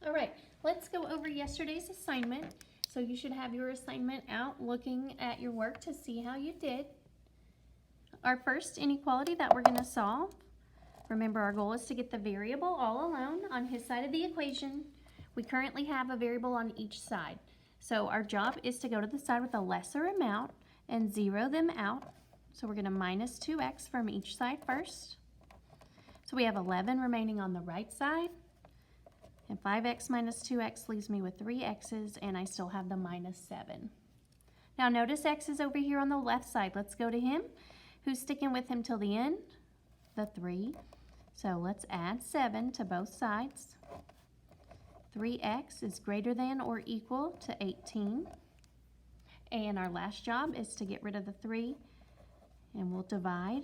All right, let's go over yesterday's assignment. So you should have your assignment out looking at your work to see how you did. Our first inequality that we're going to solve, remember our goal is to get the variable all alone on his side of the equation. We currently have a variable on each side. So our job is to go to the side with a lesser amount and zero them out. So we're going to minus 2x from each side first. So we have 11 remaining on the right side. And 5x minus 2x leaves me with 3 x's, and I still have the minus 7. Now notice x is over here on the left side. Let's go to him. Who's sticking with him till the end? The 3. So let's add 7 to both sides. 3x is greater than or equal to 18. And our last job is to get rid of the 3, and we'll divide.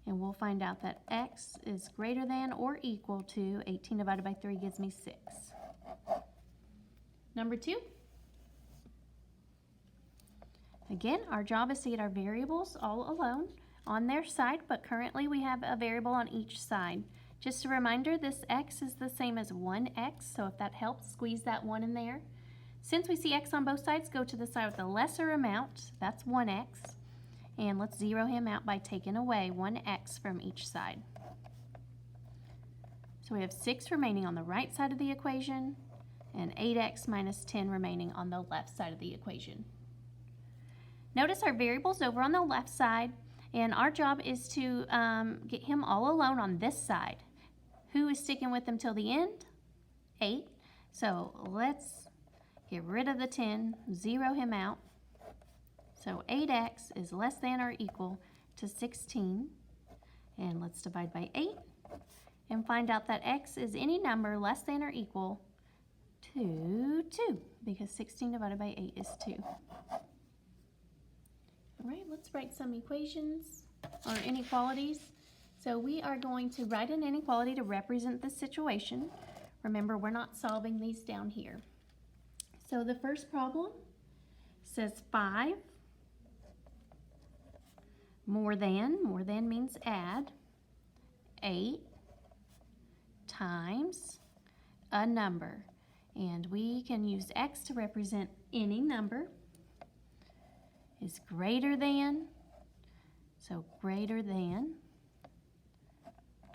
And we'll find out that x is greater than or equal to 18 divided by 3 gives me 6. Number 2. Again, our job is to get our variables all alone on their side, but currently we have a variable on each side. Just a reminder, this x is the same as 1x, so if that helps, squeeze that 1 in there. Since we see x on both sides, go to the side with the lesser amount, that's 1x. And let's zero him out by taking away 1x from each side. So we have 6 remaining on the right side of the equation and 8x minus 10 remaining on the left side of the equation. Notice our variables over on the left side, and our job is to get him all alone on this side. Who is sticking with him till the end? 8. So let's get rid of the 10, zero him out. So 8x is less than or equal to 16. And let's divide by 8 and find out that x is any number less than or equal to 2, because 16 divided by 8 is 2. All right, let's write some equations or inequalities. So we are going to write an inequality to represent the situation. Remember, we're not solving these down here. So the first problem says 5 more than means add, 8 times a number. And we can use x to represent any number. Is greater than, so greater than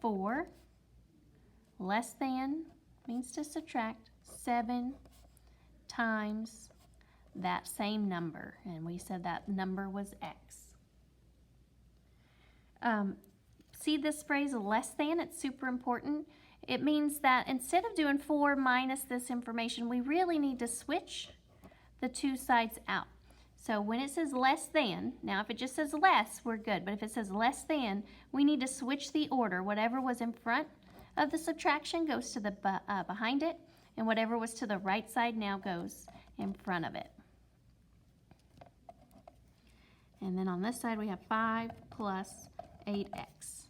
4, less than means to subtract 7 times that same number, and we said that number was x. See this phrase less than? It's super important. It means that instead of doing 4 minus this information, we really need to switch the two sides out. So when it says less than, now if it just says less, we're good. But if it says less than, we need to switch the order. Whatever was in front of the subtraction goes to the behind it, and whatever was to the right side now goes in front of it. And then on this side we have 5 plus 8x.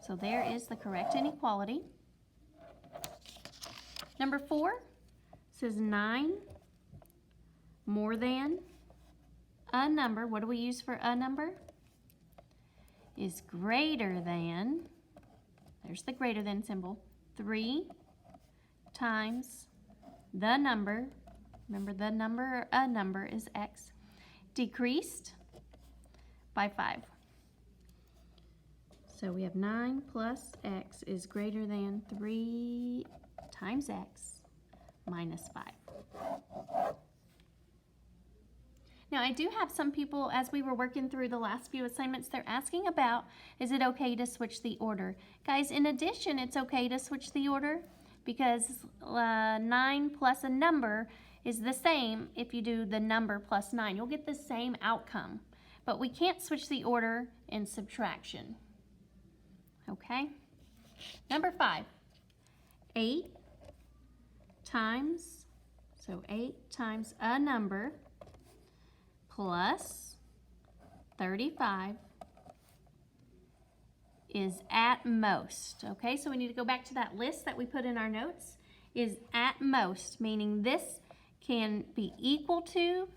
So there is the correct inequality. Number 4 says 9 more than a number. What do we use for a number? Is greater than, there's the greater than symbol, 3 times the number. Remember, the number or a number is x, decreased by 5. So we have 9 plus x is greater than 3 times x minus 5. Now I do have some people, as we were working through the last few assignments, they're asking about, is it okay to switch the order? Guys, in addition, it's okay to switch the order because 9 plus a number is the same if you do the number plus 9. You'll get the same outcome, but we can't switch the order in subtraction. Okay? Number 5, 8 times, so 8 times a number plus 35 is at most. Okay, so we need to go back to that list that we put in our notes. Is at most, meaning this can be equal to,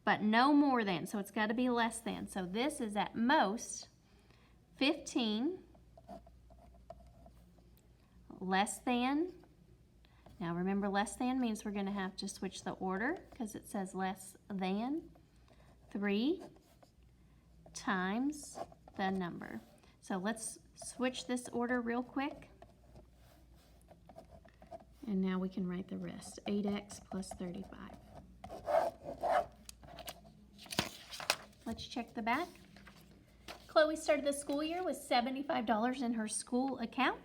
but no more than. So it's got to be less than. So this is at most 15 less than. Now remember, less than means we're going to have to switch the order because it says less than 3 times the number. So let's switch this order real quick. And now we can write the rest. 8x plus 35. Let's check the back. Chloe started the school year with $75 in her school account.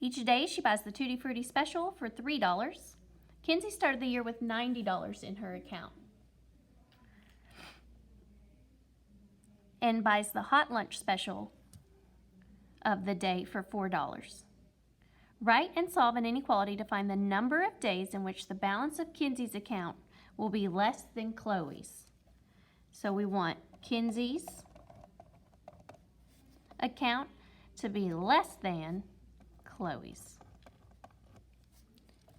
Each day she buys the Tutti Frutti special for $3. Kinsey started the year with $90 in her account and buys the hot lunch special of the day for $4. Write and solve an inequality to find the number of days in which the balance of Kinsey's account will be less than Chloe's. So we want Kinsey's account to be less than Chloe's.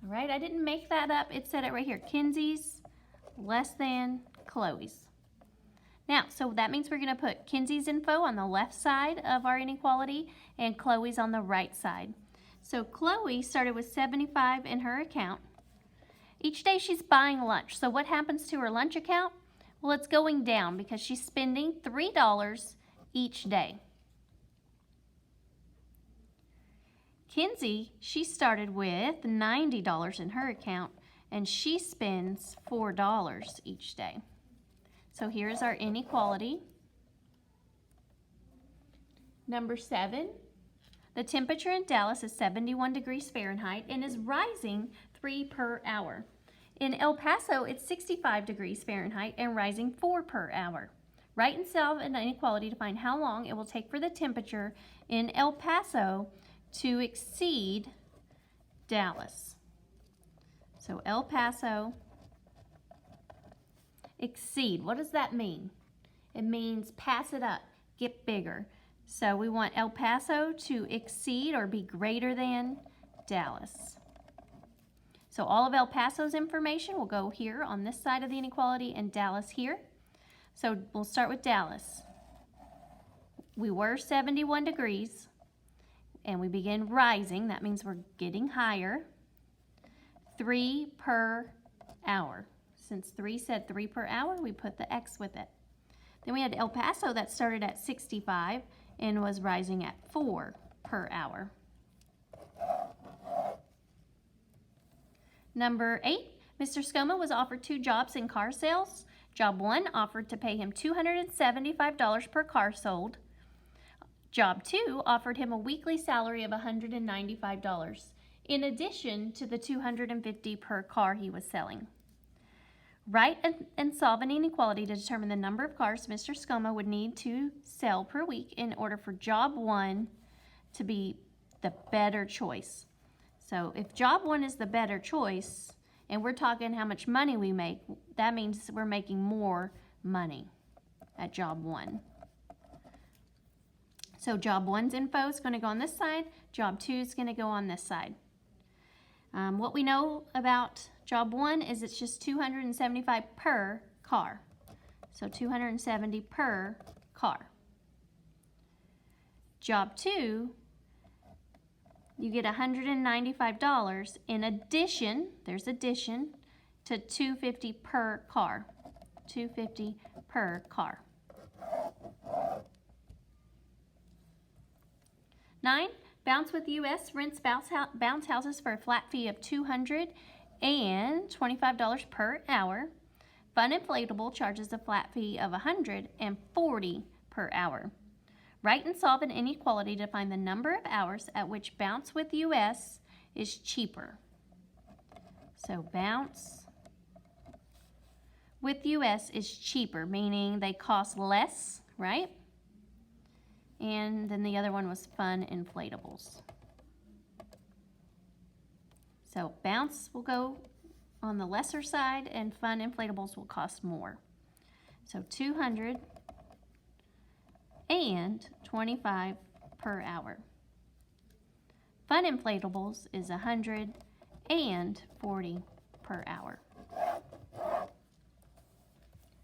All right, I didn't make that up. It said it right here. Kinsey's less than Chloe's. Now, so that means we're going to put Kinsey's info on the left side of our inequality and Chloe's on the right side. So Chloe started with $75 in her account. Each day she's buying lunch. So what happens to her lunch account? Well, it's going down because she's spending $3 each day. Kinsey, she started with $90 in her account and she spends $4 each day. So here's our inequality. Number 7, the temperature in Dallas is 71 degrees Fahrenheit and is rising 3 per hour. In El Paso, it's 65 degrees Fahrenheit and rising 4 per hour. Write and solve an inequality to find how long it will take for the temperature in El Paso to exceed Dallas. So El Paso, exceed. What does that mean? It means pass it up, get bigger. So we want El Paso to exceed or be greater than Dallas. So all of El Paso's information will go here on this side of the inequality and Dallas here. So we'll start with Dallas. We were 71 degrees and we begin rising. That means we're getting higher. 3 per hour. Since 3 said 3 per hour, we put the X with it. Then we had El Paso that started at 65 and was rising at 4 per hour. Number 8, Mr. Scoma was offered 2 jobs in car sales. Job 1 offered to pay him $275 per car sold. Job 2 offered him a weekly salary of $195, in addition to the $250 per car he was selling. Write and solve an inequality to determine the number of cars Mr. Scoma would need to sell per week in order for job 1 to be the better choice. So if job 1 is the better choice, and we're talking how much money we make, that means we're making more money at job 1. So job 1's info is going to go on this side. Job 2 is going to go on this side. What we know about job 1 is it's just $275 per car. So $270 per car. Job 2, you get $195 in addition, there's addition, to $250 per car. $250 per car. 9, Bounce with US rents bounce houses for a flat fee of $225 per hour. Fun Inflatable charges a flat fee of $140 per hour. Write and solve an inequality to find the number of hours at which Bounce with US is cheaper. So Bounce with US is cheaper, meaning they cost less, right? And then the other one was Fun Inflatables. So Bounce will go on the lesser side and Fun Inflatables will cost more. So $225 per hour. Fun Inflatables is $140 per hour.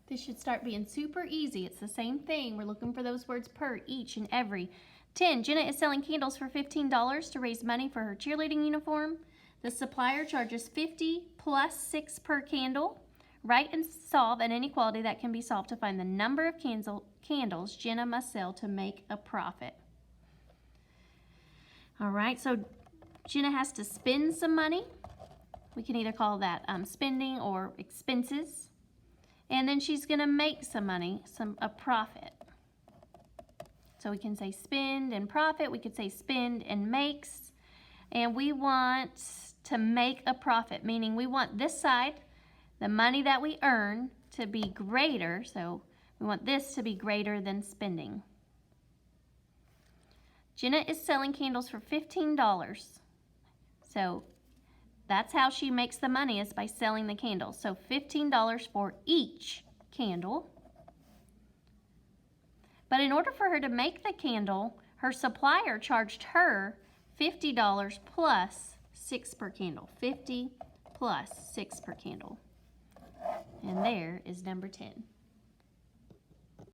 This should start being super easy. It's the same thing. We're looking for those words per each and every. 10, Jenna is selling candles for $15 to raise money for her cheerleading uniform. The supplier charges $50 plus $6 per candle. Write and solve an inequality that can be solved to find the number of candles Jenna must sell to make a profit. All right, so Jenna has to spend some money. We can either call that spending or expenses. And then she's going to make some money, a profit. So we can say spend and profit. We could say spend and makes. And we want to make a profit, meaning we want this side, the money that we earn, to be greater. So we want this to be greater than spending. Jenna is selling candles for $15. So that's how she makes the money, is by selling the candles. So $15 for each candle. But in order for her to make the candle, her supplier charged her $50 plus $6 per candle. 50 plus $6 per candle. And there is number 10.